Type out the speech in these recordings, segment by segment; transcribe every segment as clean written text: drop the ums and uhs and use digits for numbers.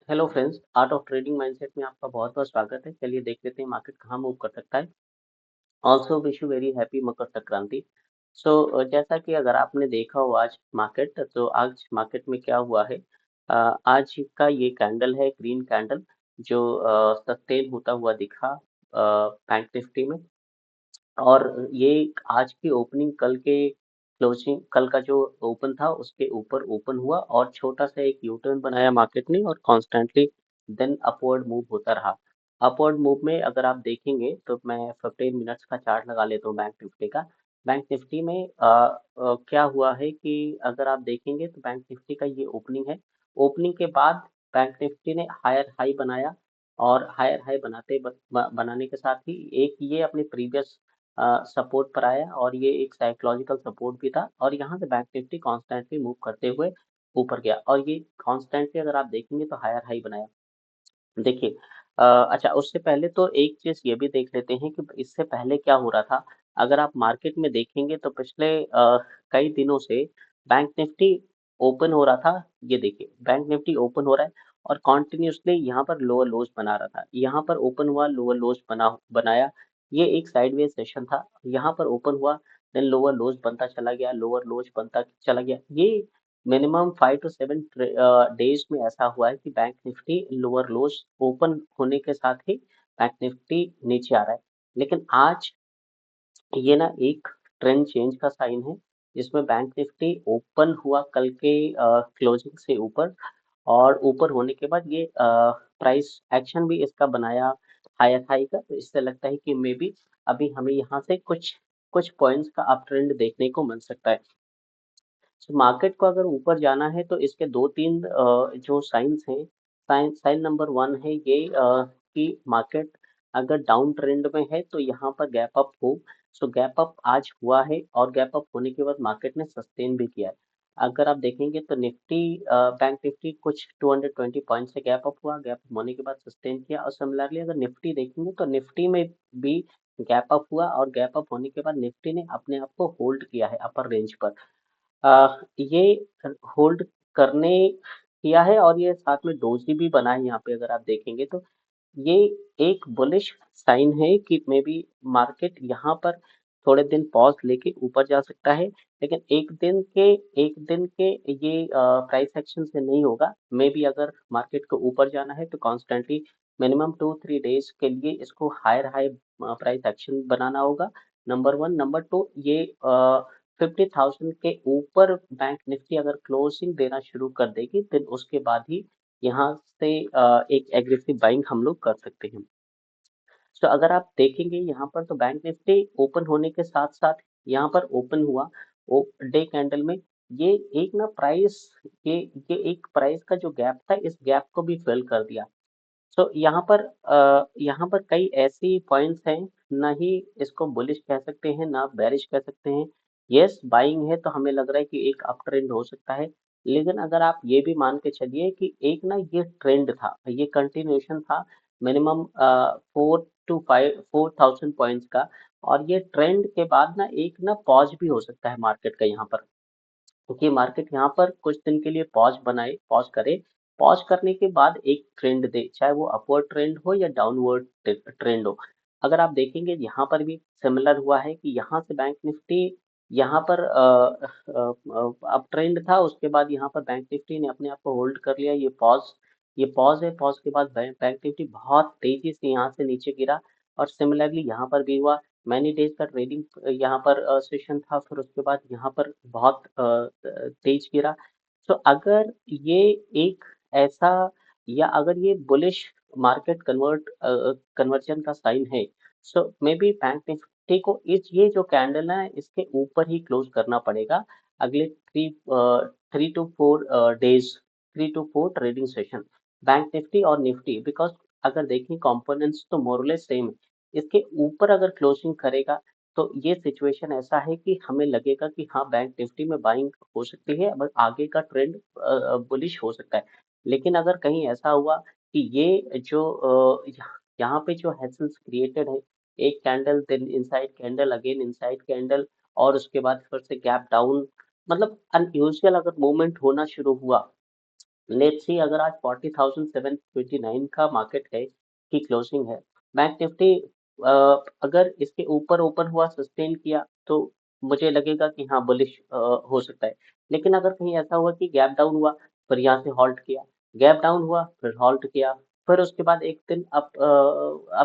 Hello friends, art of trading mindset में आपका बहुत बहुत स्वागत है। चलिए देख लेते हैं मार्केट कहाँ मूव कर सकता है। Also wish you very happy Makar Sankranti. जैसा कि अगर आपने देखा हो आज मार्केट, तो आज मार्केट में क्या हुआ है। आज का ये कैंडल है ग्रीन कैंडल, जो सस्टेन होता हुआ दिखा बैंक निफ्टी में। और ये आज की ओपनिंग कल के क्लोजिंग, कल का जो ओपन था उसके ऊपर ओपन हुआ और छोटा सा एक यू टर्न बनाया मार्केट ने और कॉन्स्टेंटली देन अपवर्ड मूव होता रहा। अपवर्ड मूव में अगर आप देखेंगे तो मैं 15 मिनट्स का चार्ट लगा लेता हूँ बैंक निफ्टी का। बैंक निफ्टी में क्या हुआ है कि अगर आप देखेंगे तो बैंक निफ्टी का ये ओपनिंग है। ओपनिंग के बाद बैंक निफ्टी ने हायर हाई बनाया और हायर हाई बनाने के साथ ही एक ये अपने प्रीवियस सपोर्ट पर आया और ये एक साइकोलॉजिकल सपोर्ट भी था और यहाँ से बैंक निफ्टी कॉन्स्टेंटली मूव करते हुए ऊपर गया और ये कॉन्स्टेंटली अगर आप देखेंगे तो हायर हाई बनाया। देखिए, अच्छा, उससे पहले तो एक चीज ये भी देख लेते हैं कि इससे पहले क्या हो रहा था। अगर आप मार्केट में देखेंगे तो पिछले कई दिनों से बैंक निफ्टी ओपन हो रहा था। ये देखिए, बैंक निफ्टी ओपन हो रहा है और कॉन्टिन्यूसली यहाँ पर लोअर लोज बना रहा था। यहाँ पर ओपन हुआ, लोअर लोज बनाया। ये एक साइडवेज सेशन था। यहाँ पर ओपन हुआ, देन लोअर लोज बनता चला गया, लोअर लोज बनता चला गया। ये मिनिमम 5 to 7 डेज में ऐसा हुआ है कि बैंक निफ्टी लोअर लोज ओपन होने के साथ ही बैंक निफ्टी नीचे आ रहा है। लेकिन आज ये ना एक ट्रेंड चेंज का साइन है, जिसमें बैंक निफ्टी ओपन हुआ कल के क्लोजिंग से ऊपर और ऊपर होने के बाद ये प्राइस एक्शन भी इसका बनाया हायर हाई का। तो इससे लगता है कि मे बी अभी हमें यहाँ से कुछ कुछ पॉइंट्स का अप ट्रेंड देखने को मिल सकता है। मार्केट को अगर ऊपर जाना है तो इसके दो तीन जो साइंस हैं। साइन साइन नंबर वन है ये कि मार्केट अगर डाउन ट्रेंड में है तो यहाँ पर गैप अप हो। सो गैप अप आज हुआ है और गैप अप होने के बाद मार्केट ने सस्टेन भी किया है। अगर आप देखेंगे तो निफ्टी, बैंक निफ्टी कुछ 220 पॉइंट से गैप अप हुआ, गैप अप होने के बाद सस्टेन किया और सिमिलरली अगर निफ्टी देखेंगे तो निफ्टी में भी गैप अप हुआ और गैप अप होने के बाद निफ्टी ने अपने आप को होल्ड किया है अपर रेंज पर। ये होल्ड करने किया है और ये साथ में डोजी भी बना है। यहाँ पे अगर आप देखेंगे तो ये एक बुलिश साइन है कि मे बी मार्केट यहाँ पर थोड़े दिन पॉज लेके ऊपर जा सकता है। लेकिन एक दिन के ये प्राइस एक्शन से नहीं होगा। मे बी अगर मार्केट को ऊपर जाना है तो कॉन्स्टेंटली मिनिमम 2 3 डेज के लिए इसको हायर हाई प्राइस एक्शन बनाना होगा। Number one. नंबर टू, ये 50,000 के ऊपर बैंक निफ्टी अगर क्लोजिंग देना शुरू कर देगी तो उसके बाद ही यहाँ से एक एग्रेसिव बाइंग हम लोग कर सकते हैं। तो अगर आप देखेंगे यहाँ पर तो बैंक निफ्टी ओपन होने के साथ साथ यहाँ पर ओपन हुआ डे कैंडल में। ये एक ना प्राइस ये ये एक प्राइस का जो गैप था, इस गैप को भी फिल कर दिया। यहाँ पर कई ऐसी पॉइंट्स हैं, ना ही इसको बुलिश कह सकते हैं ना बेरिश कह सकते हैं। यस, बाइंग है तो हमें लग रहा है कि एक अप ट्रेंड हो सकता है। लेकिन अगर आप ये भी मान के चलिए कि एक ना ये ट्रेंड था, ये कंटिन्यूएशन था मिनिमम 4 to 5 4,000 पॉइंट्स का। और ये ट्रेंड के बाद ना एक ना पॉज भी हो सकता है मार्केट का यहाँ पर, क्योंकि मार्केट यहाँ पर कुछ दिन के लिए पॉज करे। पॉज करने के बाद एक ट्रेंड दे, चाहे वो अपवर्ड ट्रेंड हो या डाउनवर्ड ट्रेंड हो। अगर आप देखेंगे यहाँ पर भी सिमिलर हुआ है कि यहाँ से बैंक निफ्टी यहाँ पर अप ट्रेंड था, उसके बाद यहाँ पर बैंक निफ्टी ने अपने आप को होल्ड कर लिया। ये पॉज है। पॉज के बाद बैंक निफ्टी बहुत तेजी से यहाँ से नीचे गिरा और सिमिलरली यहाँ पर भी हुआ। मैनी डेज का ट्रेडिंग यहाँ पर सेशन था, फिर उसके बाद यहाँ पर बहुत तेज गिरा। तो अगर ये एक ऐसा, या अगर ये बुलिश मार्केट कन्वर्जन का साइन है, सो मे बी बैंक निफ्टी को इस ये जो कैंडल है इसके ऊपर ही क्लोज करना पड़ेगा अगले 3 to 4 days, 3 to 4 trading session, bank Nifty और निफ्टी। बिकॉज अगर देखें कंपोनेंट्स तो मोरलेस सेम, इसके ऊपर अगर क्लोजिंग करेगा तो ये सिचुएशन ऐसा है कि हमें लगेगा कि हाँ, बैंक निफ्टी में बाइंग हो सकती है, बट आगे का ट्रेंड बुलिश हो सकता है। लेकिन अगर कहीं ऐसा हुआ कि ये जो यहाँ पे जो हैसल्स क्रिएटेड है, एक candle then inside candle again inside candle और उसके बाद फिर से गैप डाउन, मतलब अनयूजुअल अगर मूवमेंट होना शुरू हुआ लेट्स सी अगर आज 40,729 का मार्केट है की क्लोजिंग है, बैंक निफ्टी अगर इसके ऊपर ओपन हुआ सस्टेन किया तो मुझे लगेगा कि हाँ बुलिश हो सकता है। लेकिन अगर कहीं ऐसा हुआ कि गैप डाउन हुआ, फिर यहाँ से हॉल्ट किया, गैप डाउन हुआ फिर हॉल्ट किया, फिर उसके बाद एक दिन अप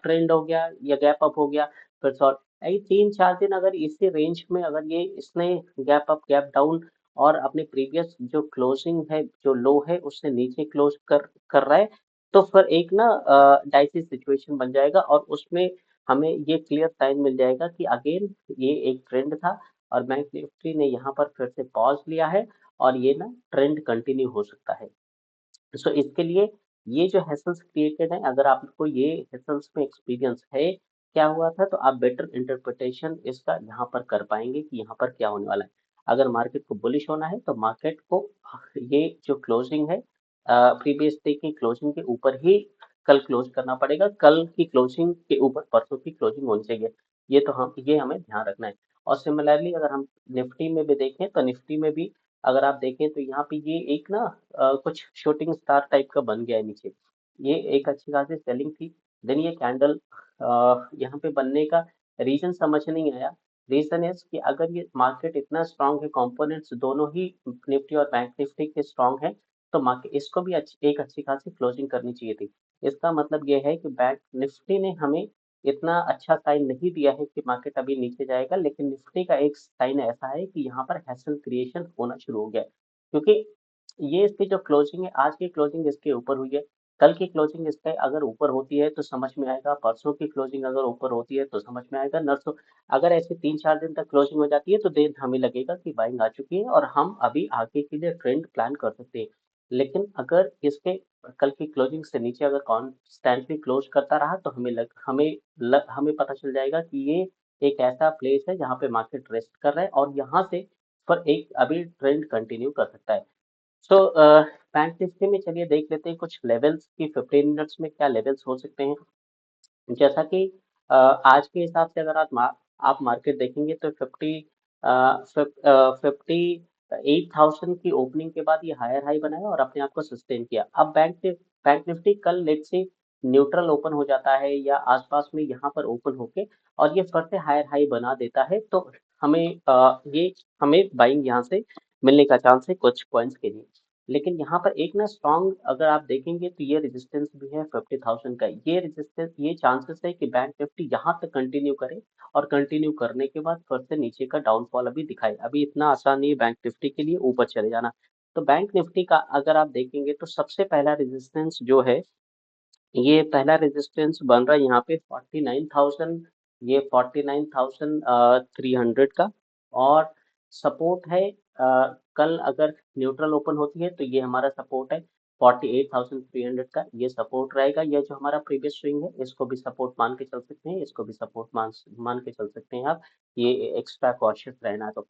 ट्रेंड हो गया या गैप अप हो गया, फिर शॉर्ट, ये 3-4 दिन अगर इसी रेंज में अगर ये इसने गैप अप गैप डाउन और अपने प्रीवियस जो क्लोजिंग है जो लो है उससे नीचे क्लोज कर कर रहा है, तो फिर एक ना डाइसी सिचुएशन बन जाएगा और उसमें हमें ये क्लियर साइन मिल जाएगा कि अगेन ये एक ट्रेंड था और बैंक निफ्टी ने यहाँ पर फिर से पॉज लिया है और ये ना ट्रेंड कंटिन्यू हो सकता है। सो इसके लिए ये जो हैसल्स क्रिएटेड है, अगर आपको ये हैसल्स में एक्सपीरियंस है क्या हुआ था, तो आप बेटर इंटरप्रिटेशन इसका यहाँ पर कर पाएंगे कि यहाँ पर क्या होने वाला है। अगर मार्केट को बुलिश होना है तो मार्केट को ये जो क्लोजिंग है प्रीवियस डे की क्लोजिंग के ऊपर ही कल क्लोज करना पड़ेगा, कल की क्लोजिंग के ऊपर परसों की क्लोजिंग होनी चाहिए। ये तो हम ये हमें ध्यान रखना है। और सिमिलरली अगर हम निफ्टी में भी देखें तो निफ्टी में भी अगर आप देखें तो यहाँ पे ये एक ना कुछ शूटिंग स्टार टाइप का बन गया है नीचे। ये एक अच्छी खासी सेलिंग थी। देन ये कैंडल यहाँ पे बनने का रीजन समझ नहीं आया। रीजन इज कि अगर ये मार्केट इतना स्ट्रांग है, कंपोनेंट्स दोनों ही निफ्टी और बैंक निफ्टी के स्ट्रांग है, तो मार्केट इसको भी एक अच्छी खासी क्लोजिंग करनी चाहिए थी। इसका मतलब ये है कि बैंक निफ्टी ने हमें इतना अच्छा साइन नहीं दिया है कि मार्केट अभी नीचे जाएगा, लेकिन निफ्टी का एक साइन ऐसा है कि यहाँ पर हैसल क्रिएशन होना शुरू हो गया है। क्योंकि ये इसकी जो क्लोजिंग है, आज की क्लोजिंग इसके ऊपर हुई है, कल की क्लोजिंग इसके अगर ऊपर होती है तो समझ में आएगा, परसों की क्लोजिंग अगर ऊपर होती है तो समझ में आएगा, नरसों अगर ऐसे 3-4 दिन तक क्लोजिंग हो जाती है तो देन हमें लगेगा कि बाइंग आ चुकी है और हम अभी आगे के लिए ट्रेंड प्लान कर सकते हैं। लेकिन अगर इसके कल की क्लोजिंग से नीचे अगर कॉन्स्टेंटली क्लोज करता रहा तो हमें पता चल जाएगा कि ये एक ऐसा प्लेस है जहाँ पे मार्केट रेस्ट कर रहा है और यहाँ से पर एक अभी ट्रेंड कंटिन्यू कर सकता है। सो बैंक निफ्टी में चलिए देख लेते हैं कुछ लेवल्स की 15 मिनट्स में क्या लेवल्स हो सकते हैं। जैसा कि आज के हिसाब से अगर आप मार्केट देखेंगे तो 58,000 की ओपनिंग के बाद ये हायर हाई बनाया और अपने आप को सस्टेन किया। अब बैंक निफ्टी कल लेट्स से न्यूट्रल ओपन हो जाता है या आसपास में यहाँ पर ओपन होके और ये फिर से हायर हाई बना देता है, तो ये हमें बाइंग यहाँ से मिलने का चांस है कुछ पॉइंट्स के लिए। लेकिन यहाँ पर एक ना स्ट्रॉन्ग अगर आप देखेंगे तो ये रेजिस्टेंस भी है 50,000 का, ये रेजिस्टेंस ये चांसेस है कि बैंक निफ्टी यहाँ तक कंटिन्यू करे और कंटिन्यू करने के बाद फिर से नीचे का डाउनफॉल अभी दिखाए। अभी इतना आसान नहीं है बैंक निफ्टी के लिए ऊपर चले जाना। तो बैंक निफ्टी का अगर आप देखेंगे तो सबसे पहला रेजिस्टेंस जो है, ये पहला रेजिस्टेंस बन रहा है यहाँ पे 49,000, ये 49,300 का। और सपोर्ट है कल अगर न्यूट्रल ओपन होती है तो ये हमारा सपोर्ट है 48,300 का, ये सपोर्ट रहेगा। ये जो हमारा प्रीवियस स्विंग है इसको भी सपोर्ट मान के चल सकते हैं, इसको भी सपोर्ट मान के चल सकते हैं आप, ये एक्स्ट्रा कॉशियस रहना तो।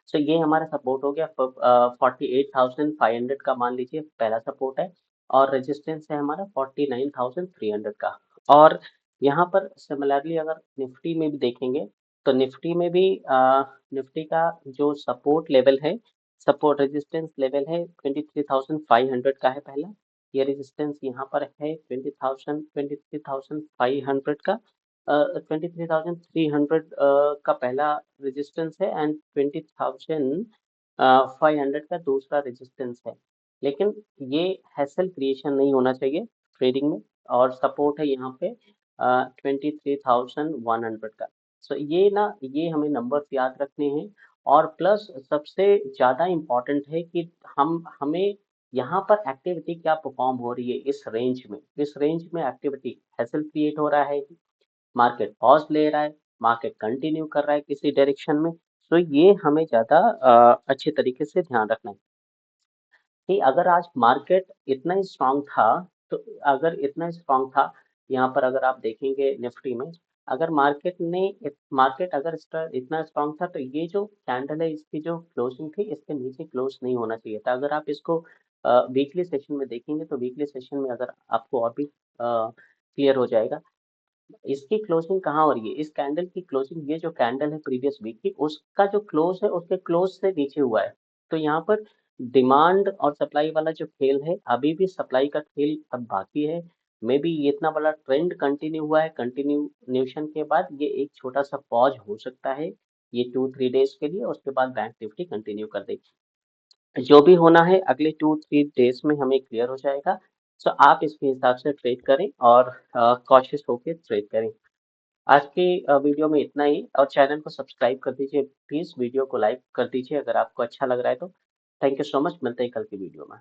सो ये हमारा सपोर्ट हो गया 48,500 का, मान लीजिए पहला सपोर्ट है। और रेजिस्टेंस है हमारा 49,300 का। और यहाँ पर सिमिलरली अगर निफ्टी में भी देखेंगे तो निफ्टी में भी निफ्टी का जो सपोर्ट लेवल है, सपोर्ट रेजिस्टेंस लेवल है 23,500 का है पहला। ये रेजिस्टेंस यहाँ पर है 23,500 का। 23,300 का पहला रेजिस्टेंस है एंड 20,500 का दूसरा रेजिस्टेंस है। लेकिन ये हैसल क्रिएशन नहीं होना चाहिए ट्रेडिंग में। और सपोर्ट है यहाँ पे 23,100 का। सो ये हमें नंबर याद रखने हैं। और प्लस सबसे ज़्यादा इम्पोर्टेंट है कि हमें यहाँ पर एक्टिविटी क्या परफॉर्म हो रही है इस रेंज में एक्टिविटी हैसल क्रिएट हो रहा है, मार्केट पॉज ले रहा है, मार्केट कंटिन्यू कर रहा है किसी डायरेक्शन में। तो ये हमें ज़्यादा अच्छे तरीके से ध्यान रखना है कि अगर आज मार्केट इतना ही स्ट्रांग था, तो अगर इतना स्ट्रांग था यहाँ पर अगर आप देखेंगे निफ्टी में, अगर मार्केट अगर इतना स्ट्रांग था तो ये जो कैंडल है इसकी जो क्लोजिंग थी इसके नीचे क्लोज नहीं होना चाहिए था। अगर आप इसको वीकली सेशन में देखेंगे तो वीकली सेशन में अगर आपको और भी क्लियर हो जाएगा इसकी क्लोजिंग कहाँ हो रही है। इस कैंडल की क्लोजिंग, ये जो कैंडल है प्रीवियस वीक की, उसका जो क्लोज है उसके क्लोज से नीचे हुआ है। तो यहाँ पर डिमांड और सप्लाई वाला जो खेल है, अभी भी सप्लाई का खेल अब बाकी है। मे बी ये इतना बड़ा ट्रेंड कंटिन्यू हुआ है, कंटिन्यूशन के बाद ये एक छोटा सा पॉज हो सकता है, ये 2-3 डेज के लिए, उसके बाद बैंक निफ्टी कंटिन्यू कर देगी। जो भी होना है अगले 2-3 डेज में हमें क्लियर हो जाएगा। सो आप इसके हिसाब से ट्रेड करें और कॉशियस होकर ट्रेड करें। आज की वीडियो में इतना ही, और चैनल को सब्सक्राइब कर दीजिए प्लीज, वीडियो को लाइक कर दीजिए अगर आपको अच्छा लग रहा है तो। थैंक यू सो मच, मिलते हैं कल की वीडियो में।